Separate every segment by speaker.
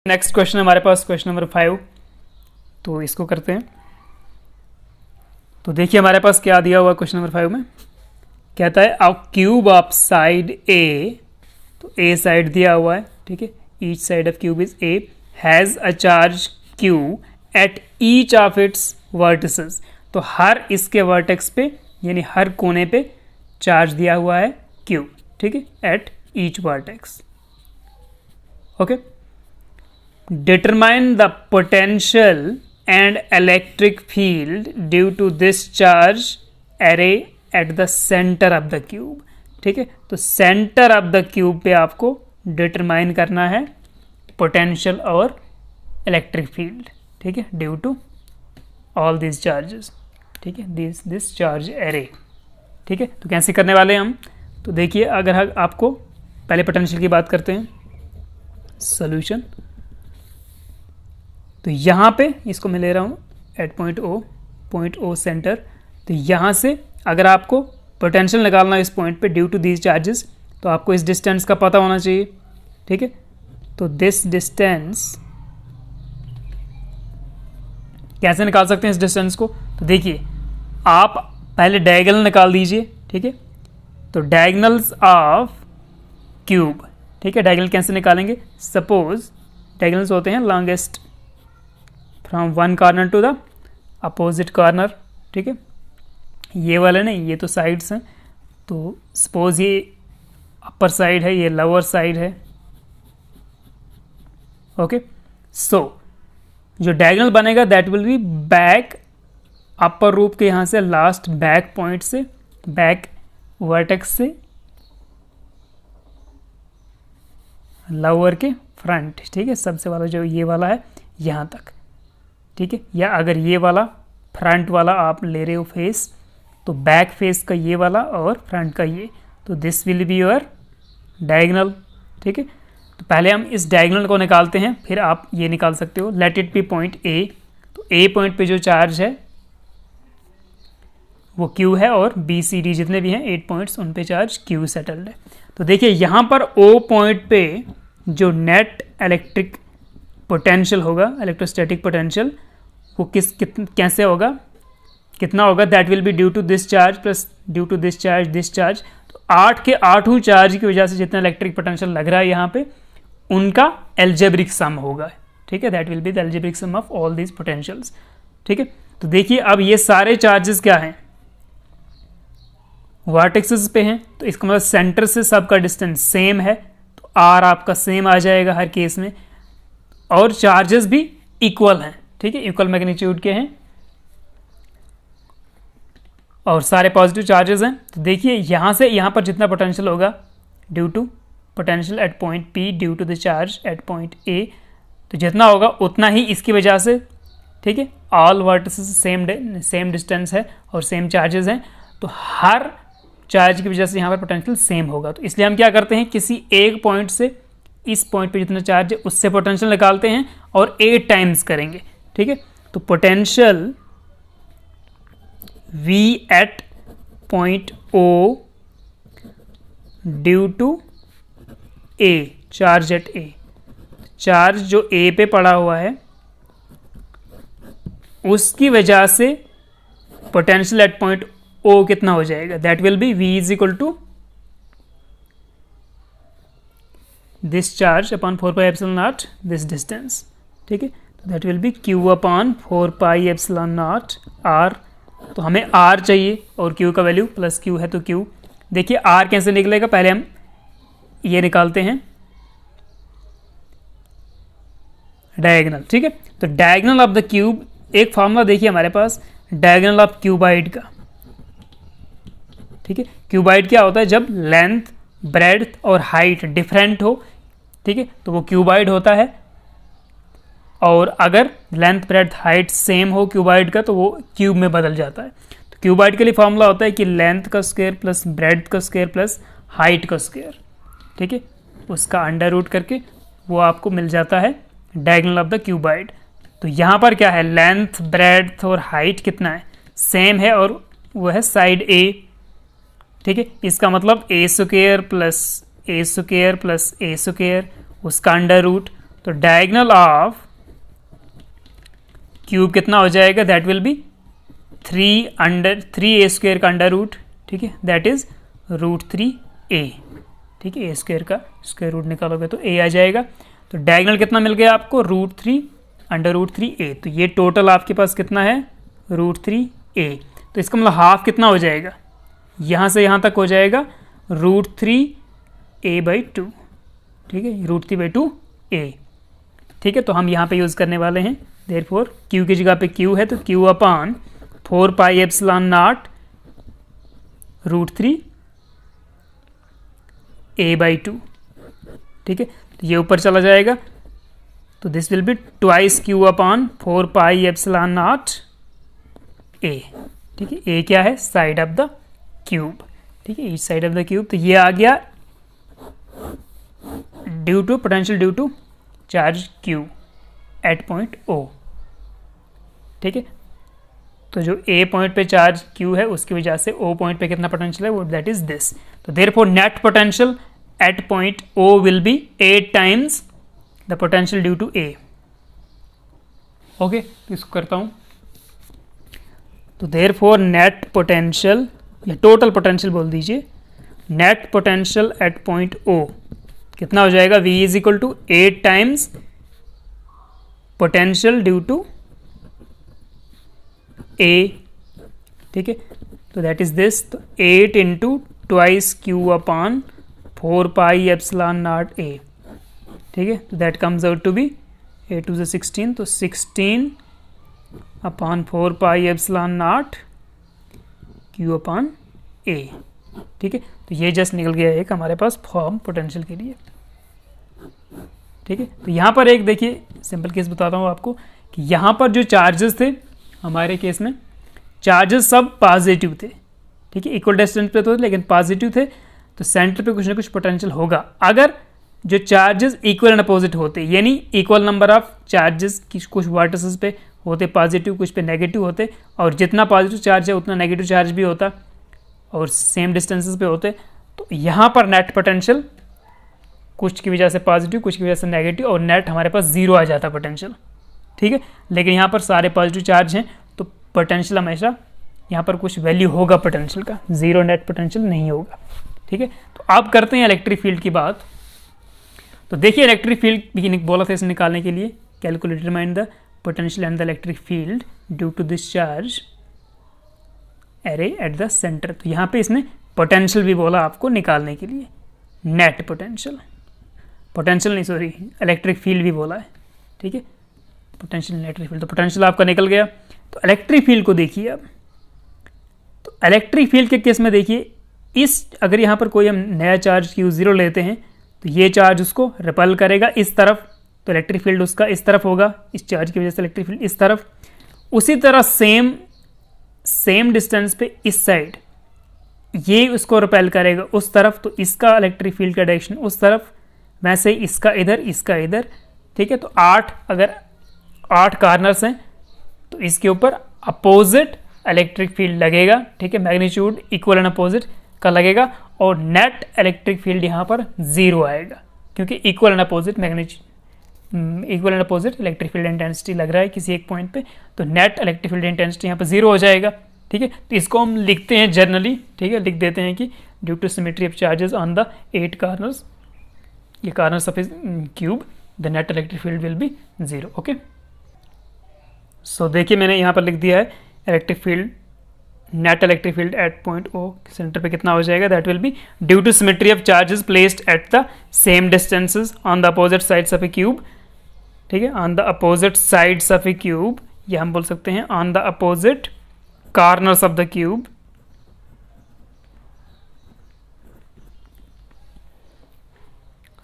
Speaker 1: Next question हमारे पास question number 5। तो इसको करते हैं। तो देखिए हमारे पास क्या दिया हुआ क्वेश्चन नंबर 5 में। कहता है अ क्यूब ऑफ साइड ए, तो ए साइड दिया हुआ है, ठीक है। Each side of cube is A has a charge Q at each of its vertices. तो हर इसके वर्टेक्स पे यानी हर कोने पे चार्ज दिया हुआ है क्यू, ठीक है, at each vertex. Okay, determine the potential and electric field due to this charge array at the center of the cube। ठीक है, तो center of the cube पे आपको determine करना है potential और electric field, ठीक है, due to all these charges, ठीक है, this charge array। ठीक है, तो कैसे करने वाले हैं हम। तो देखिए अगर आपको पहले पोटेंशियल की बात करते हैं, सोल्यूशन। तो यहाँ पे इसको मैं ले रहा हूँ एट पॉइंट ओ सेंटर। तो यहाँ से अगर आपको पोटेंशियल निकालना है इस पॉइंट पे ड्यू टू दीज चार्जेस, तो आपको इस डिस्टेंस का पता होना चाहिए, ठीक है। तो दिस डिस्टेंस कैसे निकाल सकते हैं इस डिस्टेंस को। तो देखिए आप पहले डायगोनल निकाल दीजिए, ठीक है। तो डायगोनल्स ऑफ क्यूब, ठीक है, डायगोनल कैसे निकालेंगे। सपोज डायगोनल्स होते हैं longest from one corner to the opposite corner, ठीक है। ये वाले नहीं, ये तो साइड्स हैं। तो सपोज ये अपर साइड है, ये लोअर साइड है। ओके, सो जो डायगोनल बनेगा दैट विल बी बैक अपर रूप के यहाँ से लास्ट बैक पॉइंट से, बैक वर्टेक्स से लोअर के फ्रंट, ठीक है, सबसे वाला जो ये वाला है यहाँ तक, ठीक है। या अगर ये वाला फ्रंट वाला आप ले रहे हो फेस, तो बैक फेस का ये वाला और फ्रंट का ये, तो this will be your diagonal, ठीक है। तो पहले हम इस डायगोनल को निकालते हैं, फिर आप ये निकाल सकते हो। Let it be point A. तो ए पॉइंट पे जो चार्ज है वो क्यू है, और बी सी डी जितने भी हैं 8 पॉइंट्स उन पे चार्ज क्यू सेटल्ड है। तो देखिए यहाँ पर ओ पॉइंट पे जो नेट इलेक्ट्रिक पोटेंशियल होगा, इलेक्ट्रोस्टैटिक पोटेंशियल, वो कैसे होगा, कितना होगा। That will be due to this charge plus due to this charge. तो 8 के 8 चार्ज की वजह से जितना इलेक्ट्रिक पोटेंशियल लग रहा है यहाँ पे, उनका एल्जेब्रिक सम होगा, ठीक है। That will be the algebraic sum of all these potentials, ठीक है। तो देखिए अब ये सारे चार्जेस क्या हैं, वर्टेक्सेस पे हैं। तो इसका मतलब सेंटर से सबका डिस्टेंस सेम है, तो आर आपका सेम आ जाएगा हर केस में, और चार्जेस भी इक्वल हैं, ठीक है, इक्वल मैग्नीट्यूड के हैं, और सारे पॉजिटिव चार्जेस हैं। तो देखिए यहाँ से यहाँ पर जितना पोटेंशियल होगा due to potential at point P due to the charge at point A, तो जितना होगा उतना ही इसकी वजह से, ठीक है। ऑल वर्टिसेस सेम डिस्टेंस है और सेम चार्जेस हैं, तो हर चार्ज की वजह से यहाँ पर पोटेंशियल सेम होगा। तो इसलिए हम क्या करते हैं, किसी एक पॉइंट से इस पॉइंट पे जितना चार्ज है उससे पोटेंशियल निकालते हैं और 8 टाइम्स करेंगे, ठीक है। तो potential V at point O due to A, charge at A, charge जो A पे पड़ा हुआ है उसकी वजह से पोटेंशियल एट पॉइंट O कितना हो जाएगा। That will be V is equal to this charge upon 4 pi epsilon naught this distance, ठीक है। तो that will be Q upon 4 pi epsilon naught R। तो हमें R चाहिए और Q का वैल्यू प्लस Q है, तो Q देखिए R कैसे निकलेगा, पहले हम ये निकालते हैं डायगोनल, ठीक है। तो डायगोनल ऑफ द क्यूब, एक फॉर्मूला देखिए हमारे पास डायगोनल ऑफ क्यूबाइड का, ठीक है। क्यूबाइड क्या होता है, जब लेंथ, ब्रेड्थ और हाइट डिफरेंट हो, ठीक है, तो वो क्यूबाइड होता है। और अगर लेंथ, ब्रेड्थ, हाइट सेम हो क्यूबाइड का, तो वो क्यूब में बदल जाता है। तो क्यूबाइड के लिए फॉर्मूला होता है कि लेंथ का स्क्वायर प्लस ब्रेड्थ का स्क्वायर प्लस हाइट का स्क्वायर, ठीक है, उसका अंडर रूट करके वो आपको मिल जाता है डायगोनल ऑफ द क्यूबाइड। तो यहाँ पर क्या है, लेंथ, ब्रेड्थ और हाइट कितना है, सेम है, और वो है साइड ए, ठीक है। इसका मतलब ए स्क्वायर प्लस ए स्क्वायर प्लस ए स्क्वायर, उसका अंडर रूट, तो डायगोनल ऑफ क्यूब कितना हो जाएगा, that will B 3 a square का अंडर रूट, ठीक है, दैट इज √3a, ठीक है, a स्क्वायर का स्क्वायर रूट निकालोगे तो a आ जाएगा। तो डायगोनल कितना मिल गया आपको, √3 अंडर √3a। तो ये टोटल आपके पास कितना है, √3a। तो इसका मतलब हाफ कितना हो जाएगा, यहाँ से यहाँ तक हो जाएगा √3a/2, ठीक है, √3/2a, ठीक है। तो हम यहाँ पे यूज़ करने वाले हैं देयरफॉर q की जगह पे q है तो q/4πε0 √3a/2, ठीक है। तो ये ऊपर चला जाएगा तो this will be twice q/4πε0a, ठीक है। a क्या है, साइड ऑफ द क्यूब, ठीक है, each side of the cube. तो ये आ गया due to potential due to charge q at point O, ठीक है। तो जो A पॉइंट पे चार्ज Q है उसकी वजह से O पॉइंट पे कितना पोटेंशियल है वो दैट इज दिस। तो therefore net potential at point O will be 8 times the potential due to A। Okay, तो इसको करता हूँ। तो देयरफॉर नेट पोटेंशियल या टोटल पोटेंशियल बोल दीजिए, net potential at point O कितना हो जाएगा, V is equal to 8 times potential due to A, ठीक है। तो दैट इज दिस, तो 8 इंटू ट्वाइस q/4πε0a, ठीक है। तो that comes out to be 8 to the 16, तो 16/4πε0 q/a, ठीक है। तो ये जस्ट निकल गया एक हमारे पास फॉर्म पोटेंशियल के लिए, ठीक है। तो यहाँ पर एक देखिए सिंपल केस बताता हूँ आपको कि यहाँ पर जो चार्जेस थे हमारे केस में चार्जेस सब पॉजिटिव थे, ठीक है, इक्वल डिस्टेंस पे तो लेकिन पॉजिटिव थे। तो सेंटर पे कुछ ना कुछ पोटेंशियल होगा। अगर जो चार्जेस इक्वल एंड अपोजिट होते, यानी इक्वल नंबर ऑफ चार्जेस कुछ वर्टिसेस पे होते पॉजिटिव, कुछ पे नेगेटिव होते, और जितना पॉजिटिव चार्ज है उतना नेगेटिव चार्ज भी होता, और सेम डिस्टेंसेस पे होते, तो यहाँ पर नेट पोटेंशियल कुछ की वजह से पॉजिटिव, कुछ की वजह से नेगेटिव, और नेट हमारे पास 0 आ जाता पोटेंशियल, ठीक है। लेकिन यहाँ पर सारे पॉजिटिव चार्ज हैं तो पोटेंशियल हमेशा यहाँ पर कुछ वैल्यू होगा पोटेंशियल का, 0 नेट पोटेंशियल नहीं होगा, ठीक है। तो अब करते हैं इलेक्ट्रिक फील्ड की बात। तो देखिए इलेक्ट्रिक फील्ड भी बोला था इसे निकालने के लिए, calculate determine the potential and the electric field due to this charge array at the centre. तो यहाँ पे इसने पोटेंशियल भी बोला आपको निकालने के लिए, नेट पोटेंशियल, पोटेंशियल नहीं सॉरी इलेक्ट्रिक फील्ड भी बोला है, ठीक है, पोटेंशियल इलेक्ट्रिक फील्ड। तो पोटेंशियल आपका निकल गया। तो इलेक्ट्रिक फील्ड को देखिए अब, तो इलेक्ट्रिक फील्ड के केस में देखिए इस अगर यहाँ पर कोई हम नया चार्ज Q0 लेते हैं तो ये चार्ज उसको रिपल करेगा इस तरफ, तो इलेक्ट्रिक फील्ड उसका इस तरफ होगा, इस चार्ज की वजह से इलेक्ट्रिक फील्ड इस तरफ। उसी तरह सेम डिस्टेंस पे इस साइड ये उसको रिपेल करेगा उस तरफ, तो इसका इलेक्ट्रिक फील्ड का डायरेक्शन उस तरफ, वैसे इसका इधर, इसका इधर, ठीक है। तो 8 कार्नर्स हैं तो इसके ऊपर अपोजिट इलेक्ट्रिक फील्ड लगेगा, ठीक है, मैग्नीट्यूड इक्वल एंड अपोजिट का लगेगा, और नेट इलेक्ट्रिक फील्ड यहाँ पर 0 आएगा क्योंकि equal and opposite magnitude, equal and opposite electric field intensity लग रहा है किसी एक पॉइंट पे, तो नेट इलेक्ट्रिक फील्ड इंटेंसिटी यहाँ पर 0 हो जाएगा, ठीक है। तो इसको हम लिखते हैं जनरली, ठीक है, लिख देते हैं कि due to symmetry of charges on the 8 corners, ये corners of cube, the net electric field will be 0, okay. So देखिए मैंने यहाँ पर लिख दिया है electric field, net electric field at point O centre पे कितना हो जाएगा, that will be due to symmetry of charges placed at the same distances on the opposite sides of a cube, ठीक है, on the opposite sides of a cube, या हम बोल सकते हैं on the opposite corners of the cube,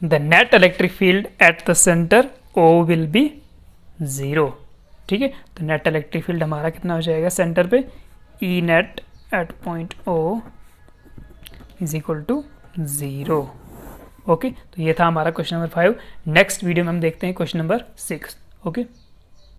Speaker 1: the net electric field eight the centre O will be 0, ठीक है। तो नेट इलेक्ट्रिक फील्ड हमारा कितना हो जाएगा सेंटर पे, E net at point O is equal to 0, okay. तो ये था हमारा क्वेश्चन नंबर 5। नेक्स्ट वीडियो में हम देखते हैं क्वेश्चन नंबर 6, ओके।